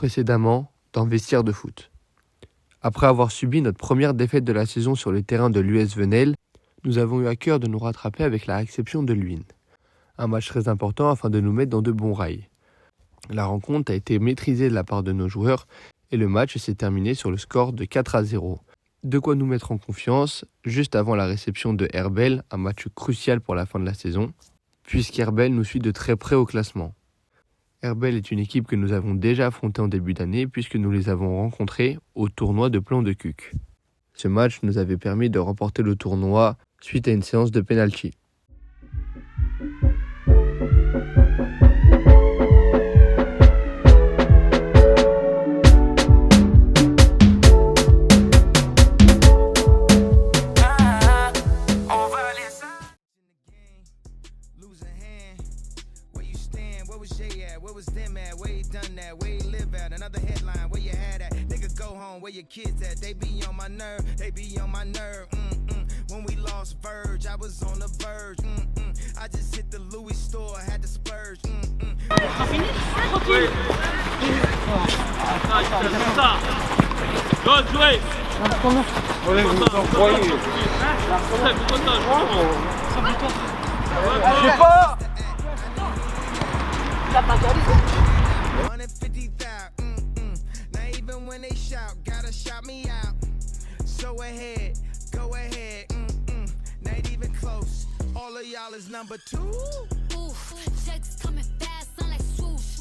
précédemment dans Vestiaire de foot. Après avoir subi notre première défaite de la saison sur le terrain de l'US Venelle, nous avons eu à cœur de nous rattraper avec la réception de Luynes. Un match très important afin de nous mettre dans de bons rails. La rencontre a été maîtrisée de la part de nos joueurs et le match s'est terminé sur le score de 4-0. De quoi nous mettre en confiance juste avant la réception de Herbel, un match crucial pour la fin de la saison, puisqu'Herbel nous suit de très près au classement. Herbel est une équipe que nous avons déjà affrontée en début d'année puisque nous les avons rencontrés au tournoi de Plan de Cuc. Ce match nous avait permis de remporter le tournoi suite à une séance de pénalty. Where was them at? Where you done that? Where you live at? Another headline, where you had at? Nigga, go home, where your kids at? They be on my nerve, they be on my nerve. When we lost Verge, I was on the verge. I just hit the Louis store, had to splurge. Tranquille. Go, jouez. Je sais pas. 150,000. Now even when they shout, gotta shout me out. So ahead, go ahead. Not even close. All of y'all is number 2. Oof, checks coming fast, sound like swoosh.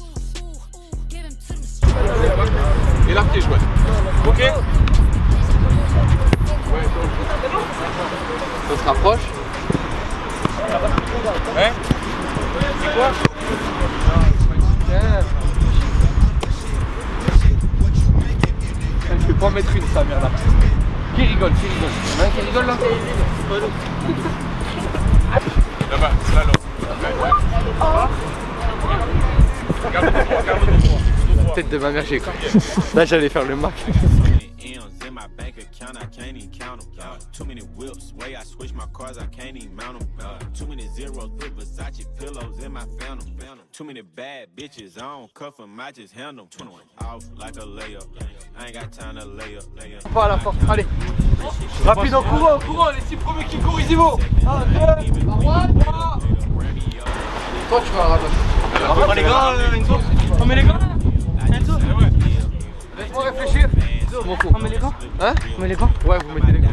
Give him to them. Et l'arc est joué. Ok. Ça se rapproche. Ouais. C'est quoi? Je peux pas en mettre une, ça merde là. Qui rigole? Y'en a un qui rigole là? Là-bas, c'est là l'autre. Garde-le droit. Tête de ma mère, j'ai cru. Là, j'allais faire le Mac. My bank account, I can't even count them. Too many whips, way I switch my cars, I can't even mount them. Too many zeros, put Versace pillows in my phantom. Too many bad bitches, I don't cuff them, I just handle them. Off like a layup, I ain't got time to lay up. Pas à la porte, allez. Rapide en courant, les 6 premiers qui courent, ils y vont. 1, 2, 3. Toi, tu vas ramasser. Oh les gars, Enzo. Oh mais les gars, Enzo. Laisse-moi réfléchir. On met les gants? Hein? On met les gants? Ouais, vous mettez les gants.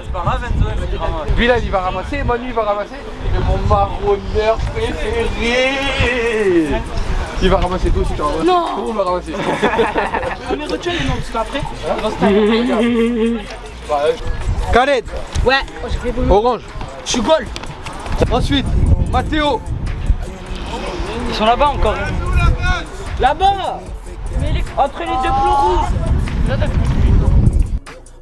C'est pas grave, Enzo, il va dire. Bilal il va ramasser, Manu il va ramasser. Et mon marronneur préféré. Il va ramasser tout aussi, tu ramasses. Non. Tout le monde va ramasser. Ah mais retiens les noms, parce qu'après, il va se taper. Khaled. Ouais, j'ai fait beau. Orange. Je suis goal. Ensuite, Mathéo. Ils sont là-bas encore. Là-bas. Mais entre les deux plots rouges.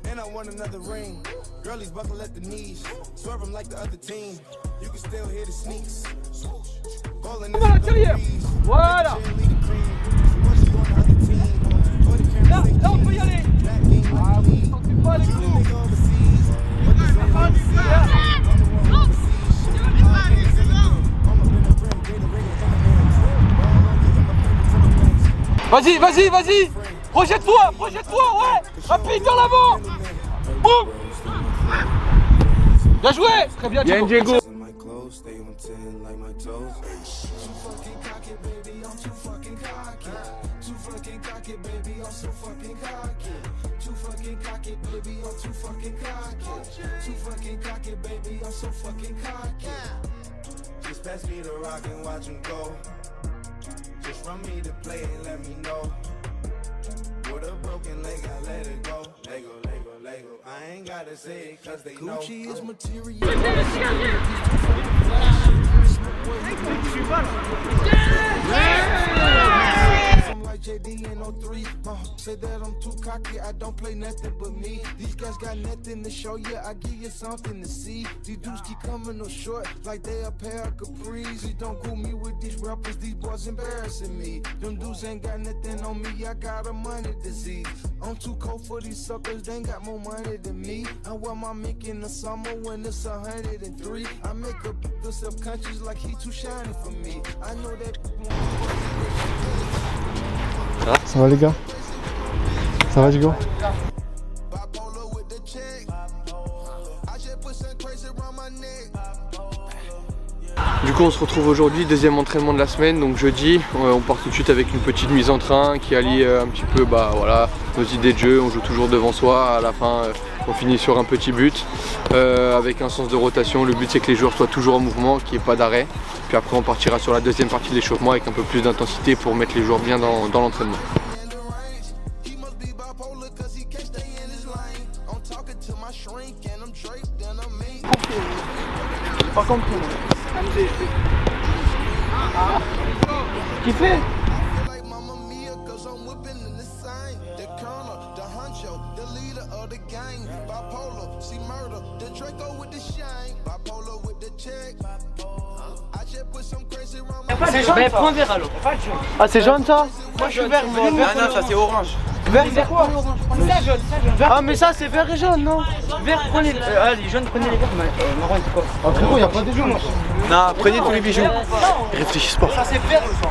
And I want another ring. Girlies buckle at the knees. Swerve them like the other team. You can still hear the sneaks. On va la carrière. Voilà. Là, on peut y aller. Ah, vous ne sentez pas les coups. Vas-y. Projette-toi, ouais. Rapide dans l'avant. Boum. Bien joué. Très bien, Diego. Just pass me the rock and watch him go. Just run me the play and let me know. With a broken leg, I let it go. Lego. I ain't gotta say it cause they know. Gucci is material. I'm like JD in 03. Say that I'm too cocky, I don't play nothing but me. These guys got nothing to show you, I give you something to see. These dudes keep coming up short like they a pair of capris. You don't go me with these rappers, these boys embarrassing me. Them dudes ain't got nothing on me, I got a money disease. I'm too cold for these suckers, they ain't got more money than me. I wear my mink in the summer when it's 103. I make a feel self-conscious like he too shiny for me. I know that. Ça va les gars? Ça va Jigo? Bipolar with the check. I just put some crazy around my neck. Du coup on se retrouve aujourd'hui, deuxième entraînement de la semaine, donc jeudi. On part tout de suite avec une petite mise en train qui allie un petit peu voilà, nos idées de jeu. On joue toujours devant soi, à la fin on finit sur un petit but avec un sens de rotation. Le but c'est que les joueurs soient toujours en mouvement, qu'il n'y ait pas d'arrêt. Puis après on partira sur la deuxième partie de l'échauffement avec un peu plus d'intensité pour mettre les joueurs bien dans l'entraînement. He must be bipolar cause he can't stay in his lane. I'm talking to my shrink and I'm draped and I'm mean. Par contre, tu fais? Like Mamma Mia cause I'm whipping in the same. The colonel, the honcho, the leader of the gang. Bipolar, see murder, the Draco with the shine. Bipolar with the check. I just put some crazy around my Mais prends un verre alors. Ah c'est jaune ça? Moi je suis vert, moi. Non, ça c'est orange. Vert c'est quoi? C'est ça jaune, ça jaune. Ah mais ça c'est vert et jaune non? Vert, prenez les jaunes, prenez les verts. Marron, c'est quoi? Ah frérot y'a pas de jaune. Non, prenez tous les bijoux. Réfléchissez pas. Ça c'est vert ou ça?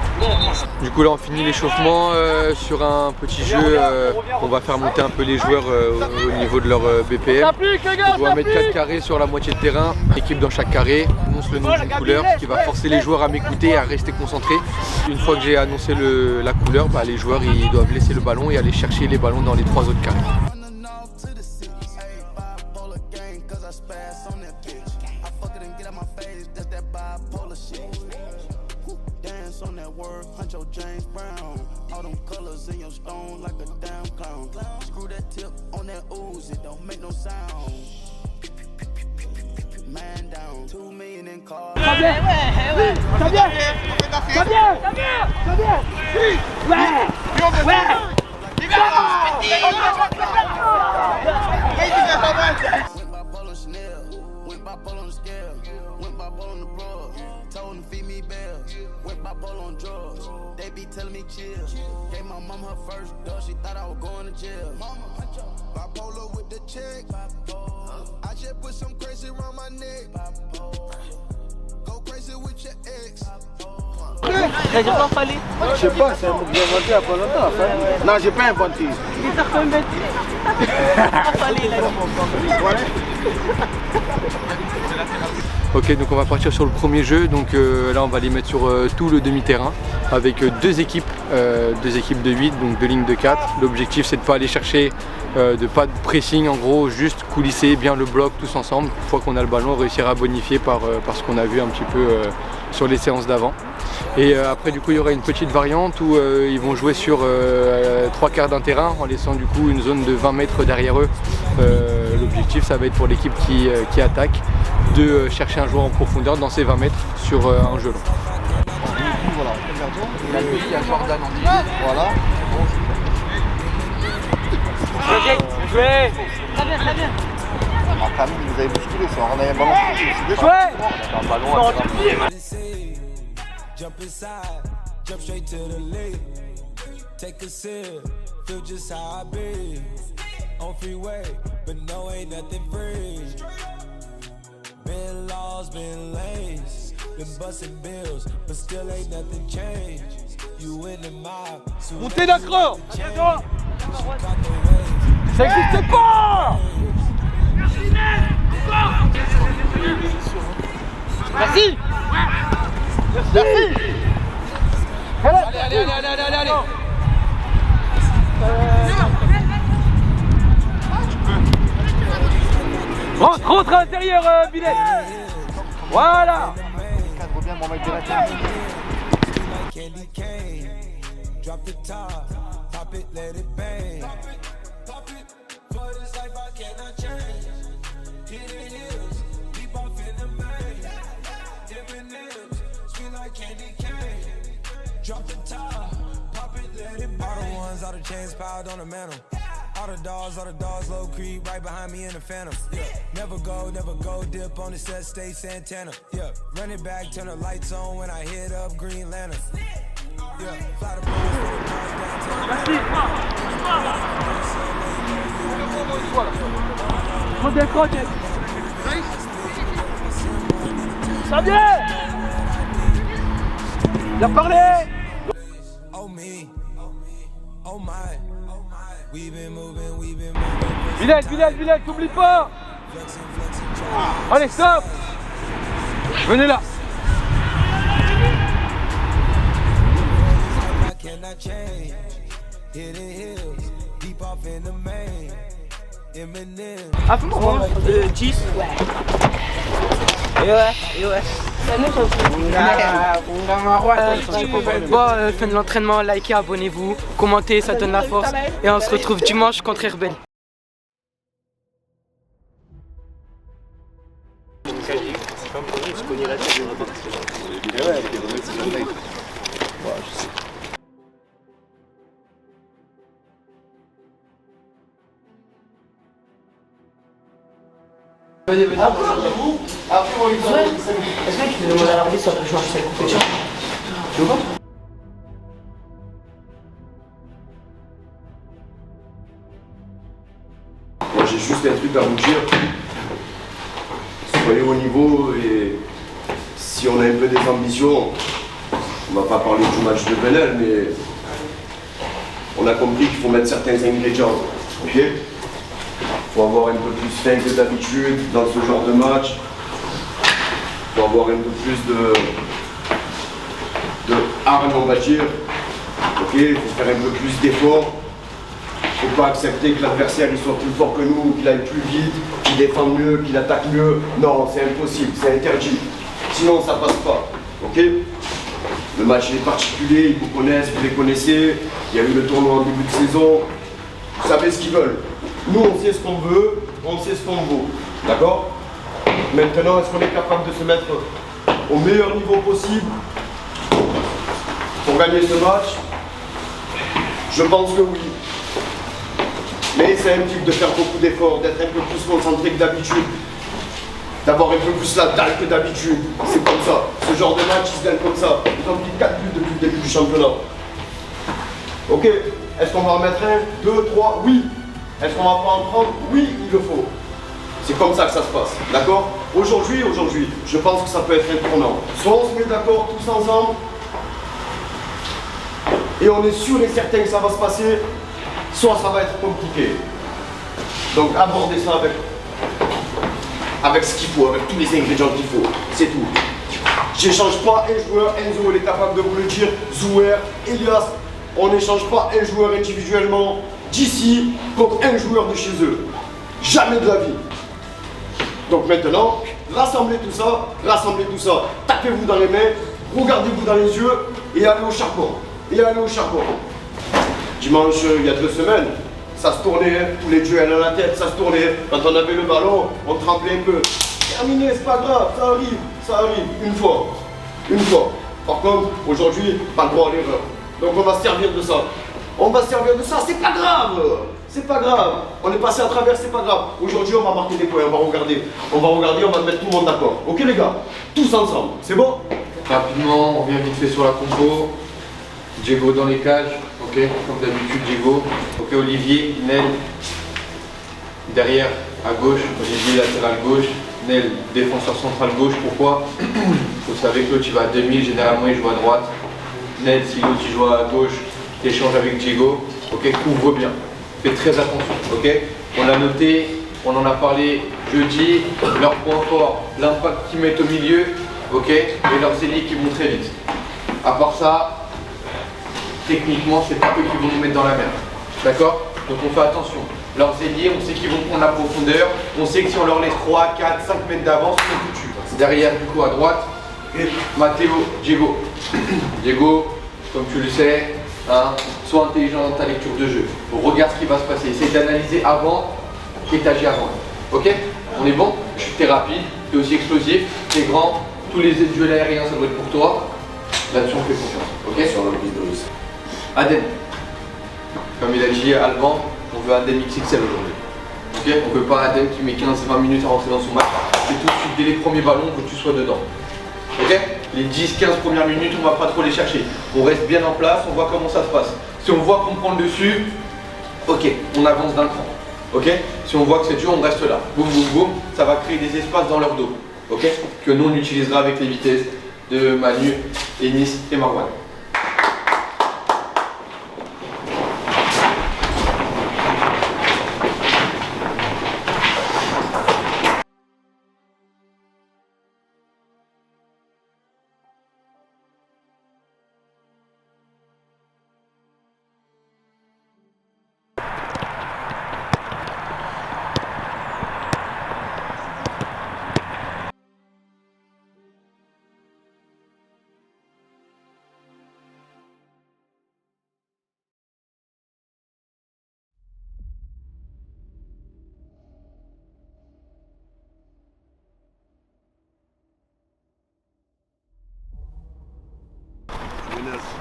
Du coup là on finit l'échauffement sur un petit jeu. On va faire monter un peu les joueurs au niveau de leur BPM. On doit mettre 4 carrés sur la moitié de terrain, équipe dans chaque carré. On annonce le nom d'une couleur, ce qui va forcer les joueurs à m'écouter et à rester concentrés. Une fois que j'ai annoncé la couleur, les joueurs ils doivent laisser le ballon et aller chercher les ballons dans les 3 autres carrés. running off to the city. Hey, bipolar gang cause I spaz on that bitch. I fuck it and get out my face, that's that bipolar shit. Dance on that word, Huncho James Brown. All them colors in your stone like a damn clown. Screw that tip on that ooze, it don't make no sound. Man down, 2 million in cars. Went bipolar Chanel, went bipolar on the scale, went bipolar on the broad, told them feed me bells, went bipolar on drugs, they be telling me chill, gave my mom her first dose, she thought I was going to jail. Bipolar with the check, I just put some crazy around my neck, go crazy with your ex. T'as déjà pas fallu? Je sais pas, c'est un mot que j'ai inventé il y a pas longtemps frère. Non j'ai pas inventé. Il t'a fait un bête. Pas fallu là. Ok, donc on va partir sur le premier jeu. Donc là on va les mettre sur tout le demi-terrain avec deux équipes de 8, donc 2 lignes de 4. L'objectif c'est de pas aller chercher pas de pressing, en gros juste coulisser bien le bloc tous ensemble. Une fois qu'on a le ballon, réussir à bonifier par ce qu'on a vu un petit peu sur les séances d'avant. Et après du coup il y aura une petite variante où ils vont jouer sur 3 quarts d'un terrain en laissant du coup une zone de 20 mètres derrière eux. L'objectif ça va être pour l'équipe qui attaque de chercher un joueur en profondeur dans ces 20 mètres sur un jeu long. Voilà, il y a Jordan en milieu. Voilà. Jouez. Très bien, très bien. Ah, quand même, vous avez bousculé, ça. On a un ballon. C'est un ballon. Jump inside, jump straight to the lake. Take a sip, feel just how I be. On freeway, but no, ain't nothing free. Been laws, been lanes, been busting bills, but still ain't nothing changed. You in the mob, Montez d'accord. Ça existe pas. Merci. Merci. Allez. Rentre à l'intérieur, Billet. Voilà. Cadre bien mon mec de la tête. candy cane. Drop the top, pop it, let it bang. Pop it, for this life I cannot change. Hit the hills, deep off in the main. Dipping lips, sweet like candy cane. Drop the top, pop it, let it bang. All the ones, all the chains piled on the mantle. All the dogs, low creep, right behind me in the phantom. Yeah, never go, dip on the set, stay Santana. Yeah, run it back, turn the lights on when I hit up Green Lantern. Yeah, fly the balls for the cars downtown. Ça vient. Il a parlé. Oh me, Bilal, t'oublie pas. Allez, stop. Venez là. Ah, fais-moi prendre 10. Et ouais. Bon, fin de l'entraînement, likez, abonnez-vous, commentez, ça donne la force. Et on se retrouve dimanche contre Herbel. Est-ce que tu peux demander à l'arbitre si on peut jouer cette compétition? Tu veux pas? Moi j'ai juste un truc à vous dire. Soyez au niveau et si on a un peu des ambitions, on va pas parler du match de Venelle, mais on a compris qu'il faut mettre certains ingrédients. Ok? Il faut avoir un peu plus faim que d'habitude dans ce genre de match. Il faut avoir un peu plus de hargne, on va dire. Ok? Il faut faire un peu plus d'efforts. Il ne faut pas accepter que l'adversaire il soit plus fort que nous, qu'il aille plus vite, qu'il défende mieux, qu'il attaque mieux. Non, c'est impossible, c'est interdit. Sinon, ça passe pas. Ok? Le match est particulier, ils vous connaissent, vous les connaissez. Il y a eu le tournoi en début de saison. Vous savez ce qu'ils veulent. Nous, on sait ce qu'on veut, on sait ce qu'on vaut. D'accord? Maintenant, est-ce qu'on est capable de se mettre au meilleur niveau possible pour gagner ce match? Je pense que oui. Mais ça implique de faire beaucoup d'efforts, d'être un peu plus concentré que d'habitude, d'avoir un peu plus la dalle que d'habitude. C'est comme ça. Ce genre de match, il se gagne comme ça. Ils ont pris 4 buts depuis le début du championnat. Ok? Est-ce qu'on va en mettre 1, 2, 3? Oui. Est-ce qu'on va pas en prendre? Oui, il le faut. C'est comme ça que ça se passe. D'accord? Aujourd'hui, je pense que ça peut être un tournant. Soit on se met d'accord tous ensemble, et on est sûr et certain que ça va se passer, soit ça va être compliqué. Donc abordez ça avec ce qu'il faut, avec tous les ingrédients qu'il faut. C'est tout. J'échange pas un joueur, Enzo il est capable de vous le dire, Zouer, Elias, on n'échange pas un joueur individuellement d'ici contre un joueur de chez eux. Jamais de la vie. Donc maintenant, rassemblez tout ça, tapez-vous dans les mains, regardez-vous dans les yeux et allez au charbon. Dimanche, il y a 2 semaines, ça se tournait, tous les duels à la tête, ça se tournait. Quand on avait le ballon, on tremblait un peu. Terminé, c'est pas grave, ça arrive, une fois. Par contre, aujourd'hui, pas le droit à l'erreur. Donc on va se servir de ça. C'est pas grave. On est passé à travers, c'est pas grave. Aujourd'hui, on va marquer des points, on va regarder, on va mettre tout le monde d'accord. Ok les gars? Tous ensemble, c'est bon? Rapidement, on revient vite fait sur la compo. Diego dans les cages, ok, comme d'habitude Diego. Ok, Olivier, Nel, derrière à gauche, Olivier latéral gauche, Nel défenseur central gauche. Pourquoi? Vous savez que l'autre il va à 2000, généralement il joue à droite. Nel, si l'autre il joue à gauche, il échange avec Diego. Ok, couvre bien, faites très attention, ok. On l'a noté, on en a parlé jeudi, leur point fort, l'impact qu'ils mettent au milieu, ok, et leurs ailiers qui vont très vite. À part ça, techniquement, c'est pas eux qui vont nous mettre dans la merde. D'accord? Donc on fait attention. Leurs ailiers, on sait qu'ils vont prendre la profondeur. On sait que si on leur laisse 3, 4, 5 mètres d'avance, on foutu. Derrière, du coup, à droite, Matteo, Diego. Diego, comme tu le sais, hein, sois intelligent dans ta lecture de jeu. Regarde ce qui va se passer. Essaye d'analyser avant et t'agis avant. Ok? On est bon? T'es rapide, t'es aussi explosif, t'es grand. Tous les duels aériens, ça doit être pour toi. Là-dessus, on fait confiance. Ok? Sur la prise de risque. Adem. Comme il a dit Alban, on veut Adem XXL aujourd'hui. Ok? On veut pas Adem qui met 15-20 minutes à rentrer dans son match. C'est tout de suite dès les premiers ballons, on veut que tu sois dedans. Ok? Les 10-15 premières minutes, on va pas trop les chercher. On reste bien en place, on voit comment ça se passe. Si on voit qu'on prend le dessus, ok, on avance d'un cran. Ok? Si on voit que c'est dur, on reste là. Boum, boum, boum, ça va créer des espaces dans leur dos. Ok? Que nous on utilisera avec les vitesses de Manu, Enis et Marwan.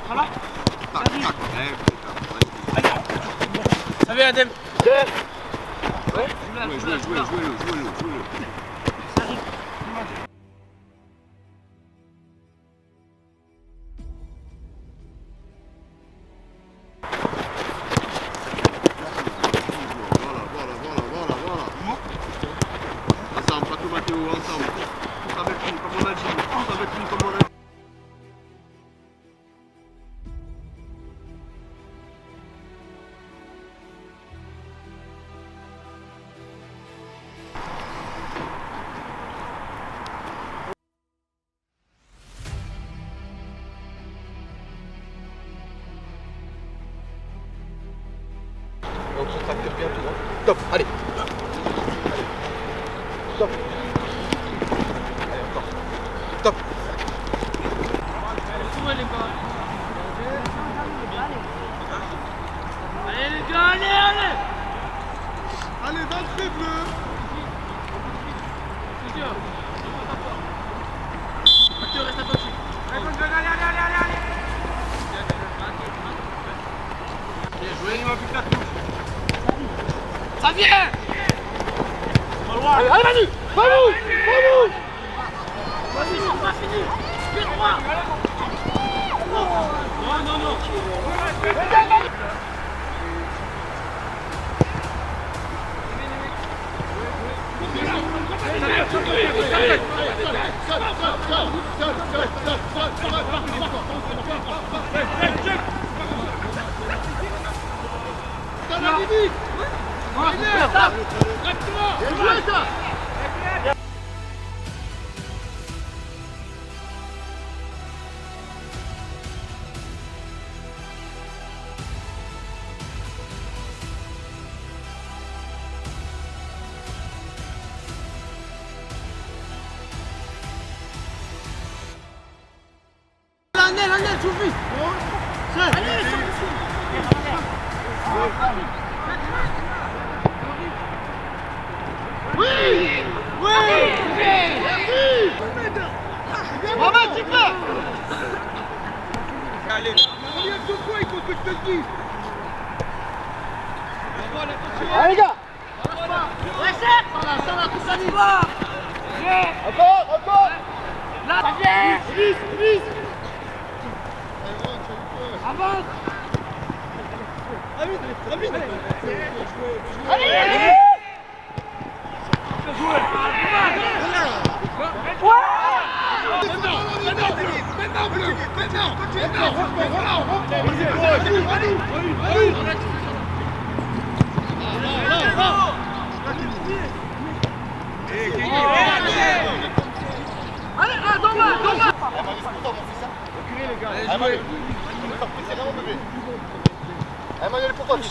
Voilà. Ça va, Adem. Ouais. Jouez-le. Voilà. Ensemble, Patou Mathéo, ensemble. Tous avec lui, comme on a dit. Tous avec lui, comme on a dit. On se tracte bien tout. Top, allez. Top. Allez, encore. Top. Allez les gars, allez. Allez, dans le triple. Mathieu, reste attentif. Allez. Bien joué, il m'a vu que la touche. Ça vient. Allez, Manu. Vas-y, c'est pas fini. Pied droit. Non. Allez, tout vite. Allez, Mohamed, c'est clair. Allez. Combien de fois il faut que je te le dise? Allez les gars. Ça va, tout ça y va. Encore. là, ça vient. Vite. Avance. Allez. Emmanuel, pour toi. Allez.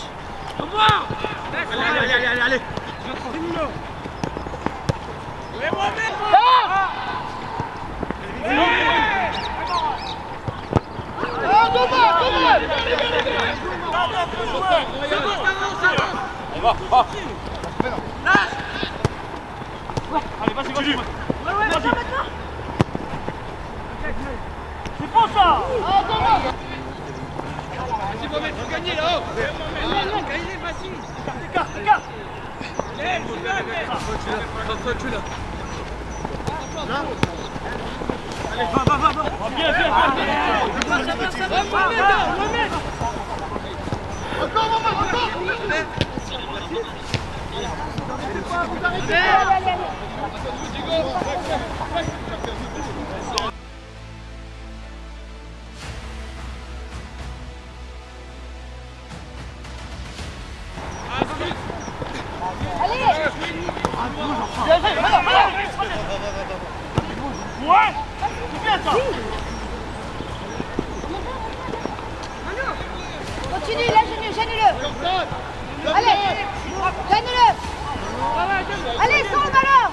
Allez, vas-y. C'est bon ça. Vas-y, Mohamed, faut gagner là-haut. Gagner, vas-y. Écarte. Allez, va. Bien. Ça va, Mohamed. Encore. Ouais. C'est bien ça. Continue, là, gêne-le. Allez, gêne-le. Allez, sans le ballon.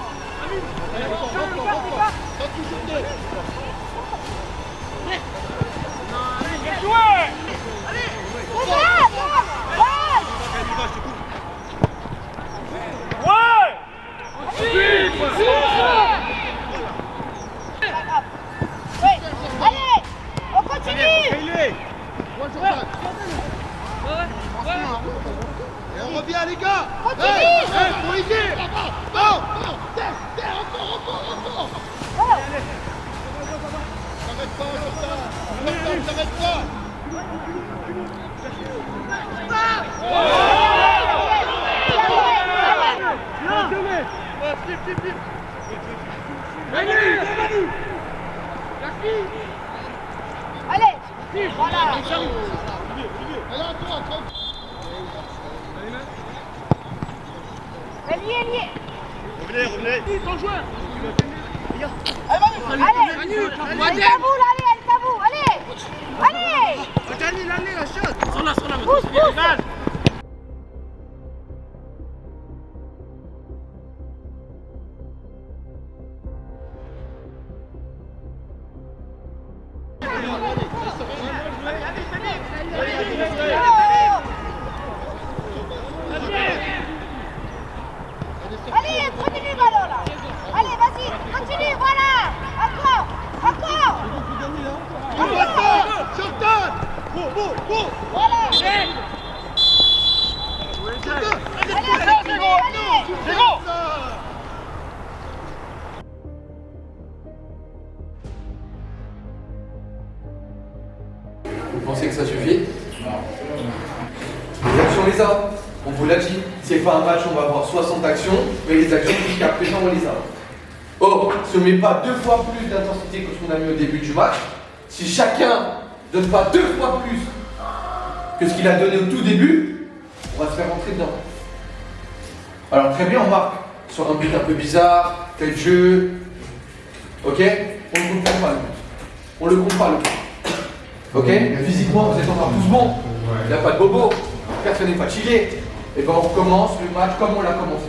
Bien joué. Allez, on continue. viens les gars. Continue. Faut aider. Non, terre, encore. T'arrêtes pas, Jordan. T'arrêtes pas. Allez, voilà. Lié. Revenez. Ton joueur. Allez, elle Kaboul, allez. Allez, la shot. Pousse. Allez, prenez le ballon là. Allez, vas-y, continue, voilà. Encore. Jordan. Bon. Voilà. Allez. Vous pensez que ça suffit? Les actions, on les a. On vous l'a dit. C'est pas un match, on va avoir 60 actions, mais les actions jusqu'à présent, on les a. Or, si on ne met pas 2 fois plus d'intensité que ce qu'on a mis au début du match, si chacun ne donne pas 2 fois plus que ce qu'il a donné au tout début, on va se faire rentrer dedans. Alors très bien, on marque sur un but un peu bizarre, fait de jeu, ok? On ne comprend pas le but. On le comprend pas le but. Ok? Physiquement, vous êtes encore tous bons. Il n'y a pas de bobo. Personne n'est fatigué. Et ben on recommence le match comme on l'a commencé.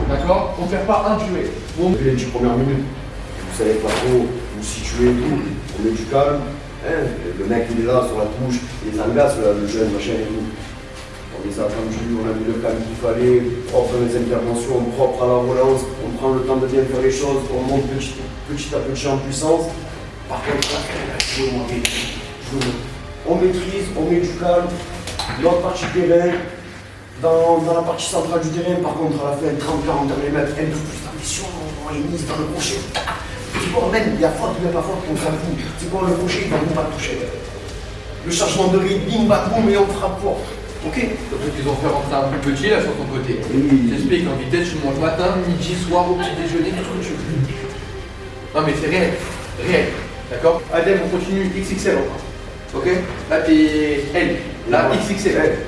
D'accord? On ne perd pas un duel. Les 10 premières minutes, vous savez pas trop vous situer et tout, on met du calme, hein, le mec il est là sur la touche, il les agace le jeune machin et tout. On les a attendus, on a mis le calme qu'il fallait, propre dans les interventions, propre à la relance, on prend le temps de bien faire les choses, on monte petit à petit en puissance. Par contre, on maîtrise, on met du calme, l'autre partie du terrain, dans la partie centrale du terrain, par contre, à la fin, 30-40 derniers mètres, un peu plus d'ambition, on est mise dans le crochet. C'est quoi, même, il y a faute ou il n'y a pas faute, on s'en fout. C'est quoi le crochet, il va nous pas toucher. Le changement de rythme, bim, bam, boum, et on frappe fort. Ok? Donc ils ont fait rentrer un plus petit là sur ton côté. Oui. J'explique, en vitesse, tu manges matin, midi, soir, au petit déjeuner, tout ce que tu veux. Non mais c'est réel. D'accord? Adem, on continue XXL encore. Ok? Là t'es L. Là XXL.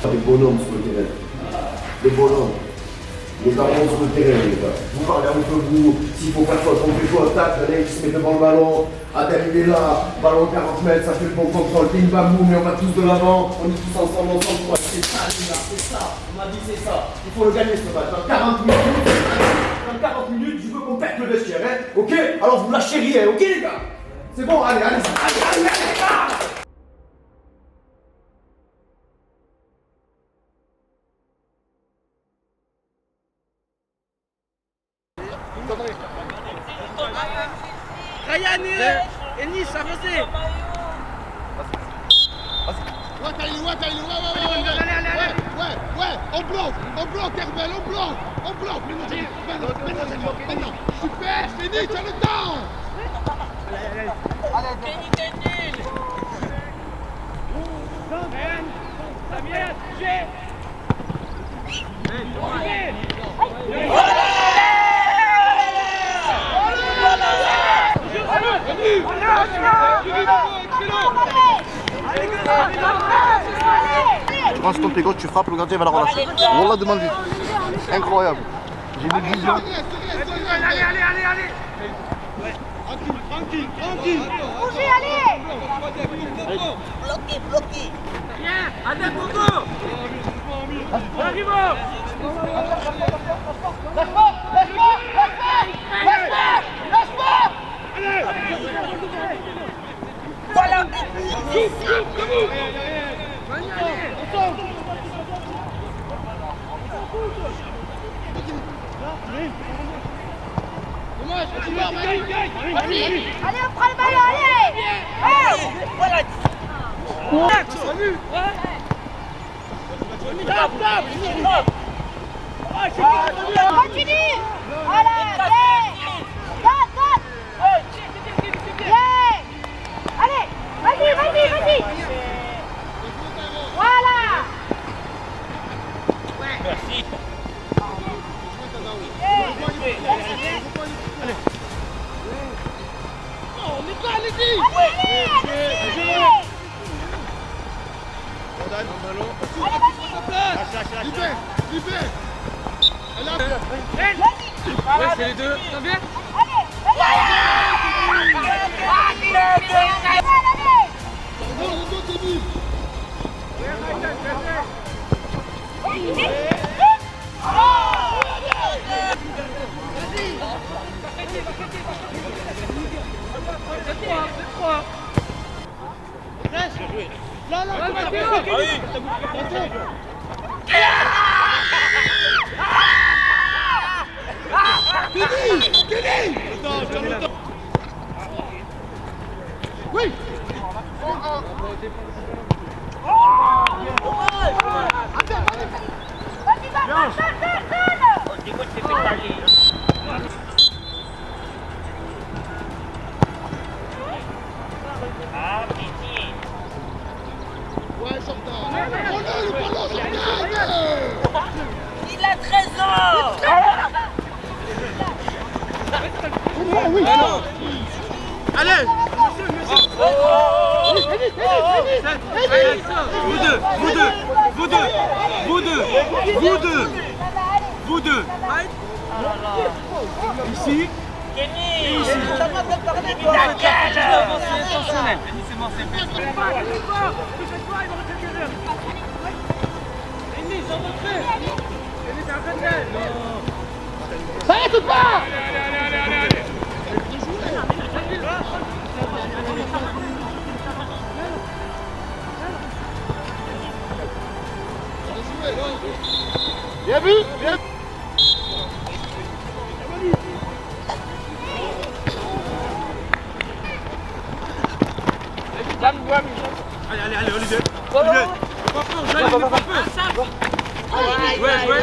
Des bonhommes sur le terrain. Des bonhommes. Les ballons sur le terrain, les gars. Vous parlez entre vous. S'il faut faire faute, on fait faute. Tac, le mec qui se met devant le ballon. Adem, il est là. Ballon 40 mètres, ça fait le bon contrôle. Bim, bam, boum, et on va tous de l'avant. On est tous ensemble. C'est ça, les gars, c'est ça. On m'a dit, c'est ça. Il faut le gagner ce match. Dans 40 minutes. Dans 40 minutes, je veux qu'on pète le vestiaire, hein. Ok? Alors vous lâchez rien, ok, les gars? C'est bon, allez, les gars! Ryan et Nice, avancez. Ouais, on bloque, Herbel, on bloque. Maintenant, super, fini, tu as le temps. Tu prends ton gauche, tu frappes, le gardien va la relâcher. On l'a demandé. Incroyable. J'ai mis vision. Allez. Tranquille. Bougez, allez. Bloqué. Viens, Adem, Bogo. Arrivons. Lâche-moi. Voilà. Allez, on prend le ballon, allez. Continue. Voilà, bien. Donne. Bien. Allez, vas-y. Voilà. Merci. C'est les deux. Ça vient? Oui. Ouais, Jordan. Le ballon, Jordan. Il a 13 ans. Oui. Allez. Vous deux. Ici. Kenny, ça va te parler de ta gueule. C'est intentionnel. Arrête pas. Bien vu, bien. Allez, Olivier. Pas peur, j'allais, pas peur. Ouais.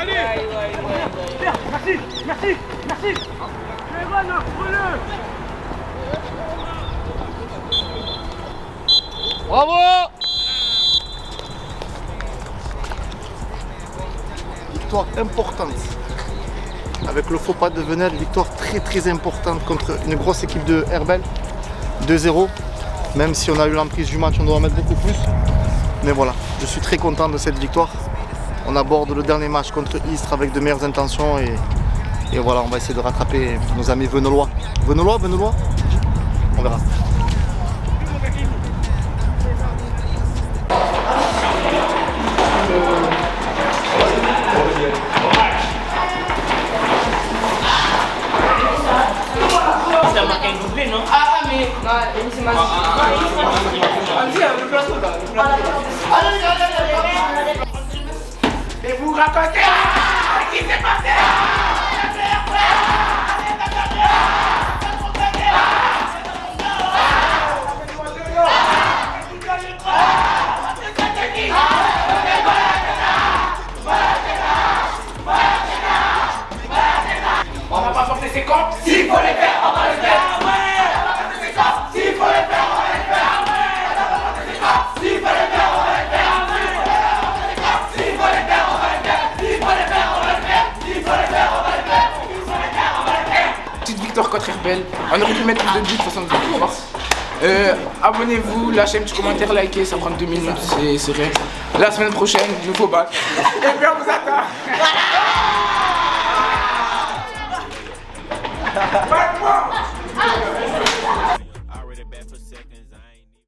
Allez. Merci. Bravo. Victoire importante. Avec le faux pas de Venelle, victoire très importante contre une grosse équipe de Herbel. 2-0. Même si on a eu l'emprise du match, on doit en mettre beaucoup plus. Mais voilà, je suis très content de cette victoire. On aborde le dernier match contre Istres avec de meilleures intentions et voilà, on va essayer de rattraper nos amis venellois. Venellois. On verra. Ça marque un doublé, non? C'est magique. Le plateau là. Allez. Et vous racontez ce qui s'est passé. On va pas porter ses comptes. S'il faut les faire, on va les faire. S'il faut les faire, on va les faire. S'il faut les faire, on va les faire. S'il faut les faire, on va les faire. S'il faut les faire, on va les faire. S'il faut les faire, on va les faire. S'il faut les faire, on va les faire. Petite victoire contre Herbel. On aurait pu mettre 2 buts, de toute façon, abonnez-vous, lâchez un petit commentaire, likez, ça prend 2 minutes, c'est rien. La semaine prochaine, il nous faut battre. Et puis on vous attend.